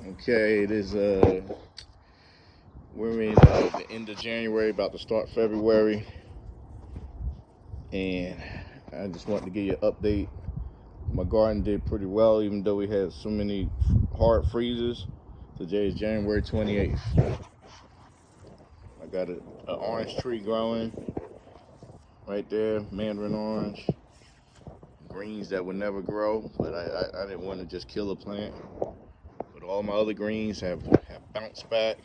Okay, it is we're in the end of January, about to start February, and I just wanted to give you an update. My garden did pretty well, even though we had so many hard freezes. Today is January 28th. I got an orange tree growing right there, mandarin orange. Greens that would never grow, but I didn't want to just kill a plant. But all my other greens have bounced back.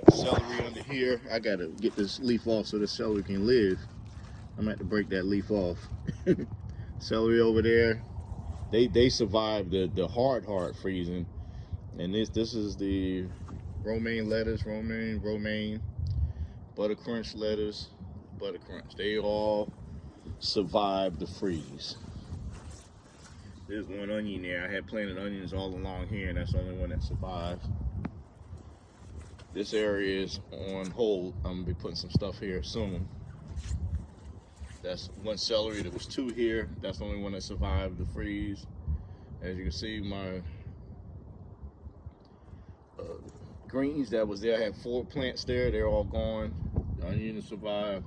Got celery under here. I gotta get this leaf off so the celery can live. I'm gonna have to break that leaf off. Celery over there. They survived the hard freezing. And this is the romaine lettuce, romaine, butter crunch lettuce, butter crunch. They all survived the freeze. There's one onion there. I had planted onions all along here, and that's the only one that survived. This area is on hold. I'm gonna be putting some stuff here soon. That's one celery. There was two here. That's the only one that survived the freeze. As you can see, my greens that was there, I had 4 plants there. They're all gone. The onion survived.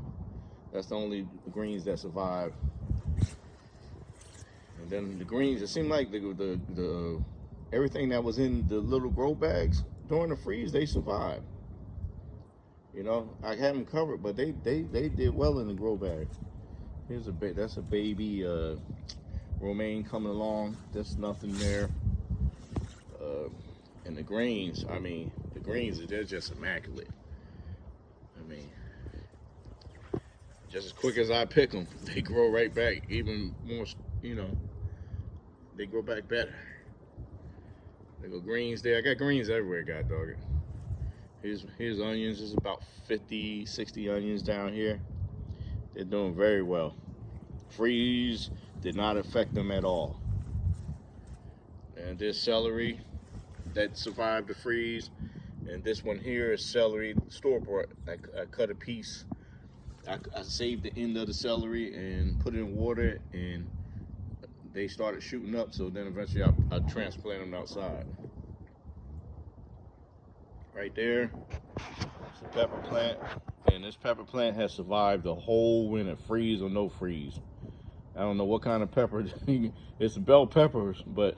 That's the only greens that survived. And then the greens, it seemed like the everything that was in the little grow bags during the freeze, they survived. You know, I had them covered, but they did well in the grow bag. That's a baby romaine coming along. There's nothing there. And the greens, they're just immaculate. I mean, just as quick as I pick them, they grow right back, even more, they grow back better. There go greens there. I got greens everywhere, god dog it. Here's onions. There's about 50, 60 onions down here. They're doing very well. Freeze did not affect them at all. And there's celery that survived the freeze. And this one here is celery store-bought. I cut a piece. I saved the end of the celery and put it in water, and they started shooting up. So then eventually I transplant them outside. Right there, it's a pepper plant, and this pepper plant has survived the whole winter, freeze or no freeze. I don't know what kind of pepper. It's bell peppers, but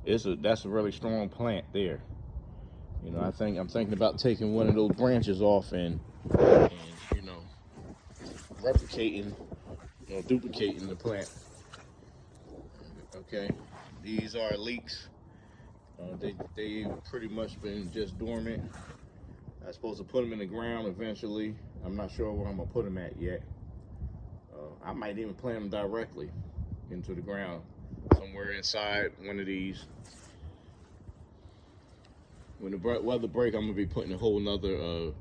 that's a really strong plant there. You know, I'm thinking about taking one of those branches off and replicating, duplicating the plant. Okay, these are leeks. They've pretty much been just dormant. I'm supposed to put them in the ground eventually. I'm not sure where I'm gonna put them at yet. I might even plant them directly into the ground, somewhere inside one of these. When the weather break, I'm gonna be putting a whole nother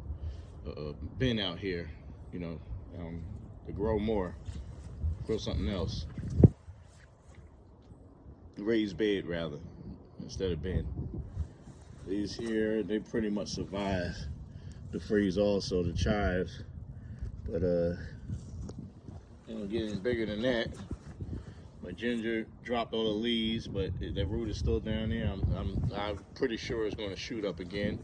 bin out here, to grow more, grow something else. Raised bed rather, instead of bin. These here, they pretty much survive the freeze also, the chives. But getting bigger than that. My ginger dropped all the leaves, but the root is still down there. I'm pretty sure it's going to shoot up again.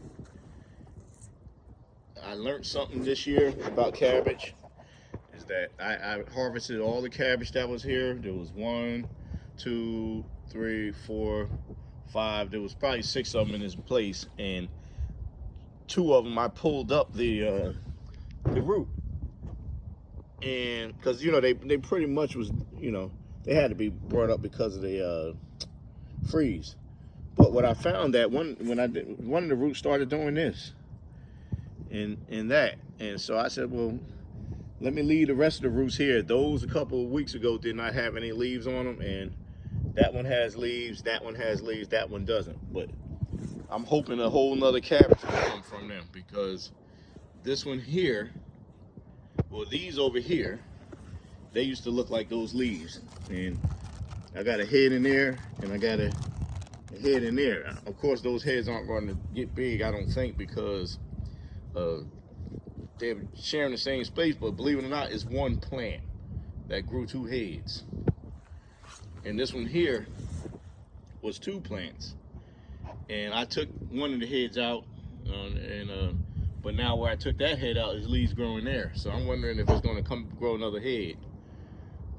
I learned something this year about cabbage, is that I harvested all the cabbage that was here. There was 1, 2, 3, 4, 5. There was probably 6 of them in this place, and 2 of them I pulled up the root, and because they pretty much was they had to be brought up because of the freeze. But what I found that one of the roots started doing this and that, and so I said, well, let me leave the rest of the roots here. Those a couple of weeks ago did not have any leaves on them, and that one has leaves, that one has leaves, that one doesn't. But I'm hoping a whole nother cabbage will come from them, because this one here, well, these over here, they used to look like those leaves. And I got a head in there, and I got a head in there. Of course, those heads aren't going to get big, I don't think, because they're sharing the same space, but believe it or not, it's one plant that grew 2 heads. And this one here was 2 plants. and I took one of the heads out, but now where I took that head out is leaves growing there. So I'm wondering if it's going to come grow another head.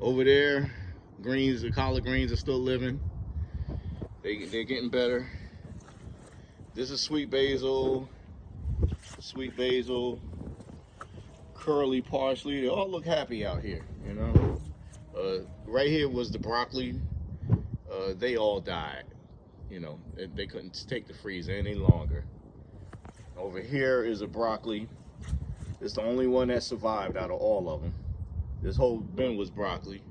Over there, greens, the collard greens are still living. They're getting better. This is sweet basil, curly parsley. They all look happy out here, you know. Right here was the broccoli. They all died, you know. They couldn't take the freeze any longer. Over here is a broccoli. It's the only one that survived out of all of them. This whole bin was broccoli.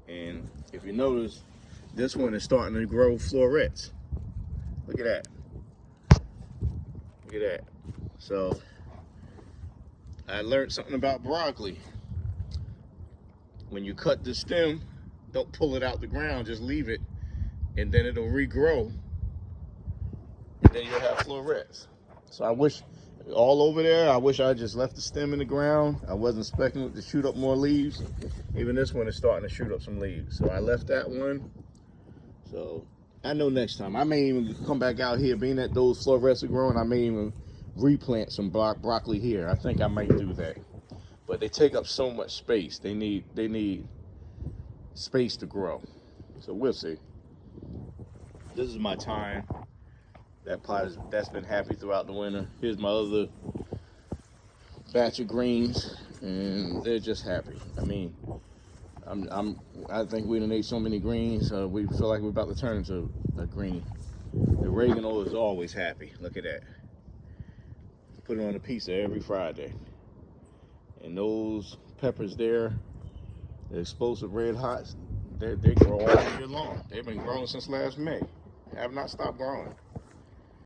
And if you notice, this one is starting to grow florets. Look at that. Look at that. So I learned something about broccoli. When you cut the stem, don't pull it out the ground, just leave it, and then it'll regrow, and then you'll have florets. So I wish, all over there, I wish I just left the stem in the ground. I wasn't expecting it to shoot up more leaves. Even this one is starting to shoot up some leaves. So I left that one. So I know next time, I may even come back out here, being that those florets are growing, I may even replant some broccoli here. I think I might do that. But they take up so much space. They need space to grow. So we'll see. This is my thyme. That pot that's been happy throughout the winter. Here's my other batch of greens, and they're just happy. I mean, I think we done ate so many greens, we feel like we're about to turn into a green. The oregano is always happy. Look at that. Put it on a pizza every Friday. And those peppers there, the explosive red hots, they grow all year long. They've been growing since last May. Have not stopped growing.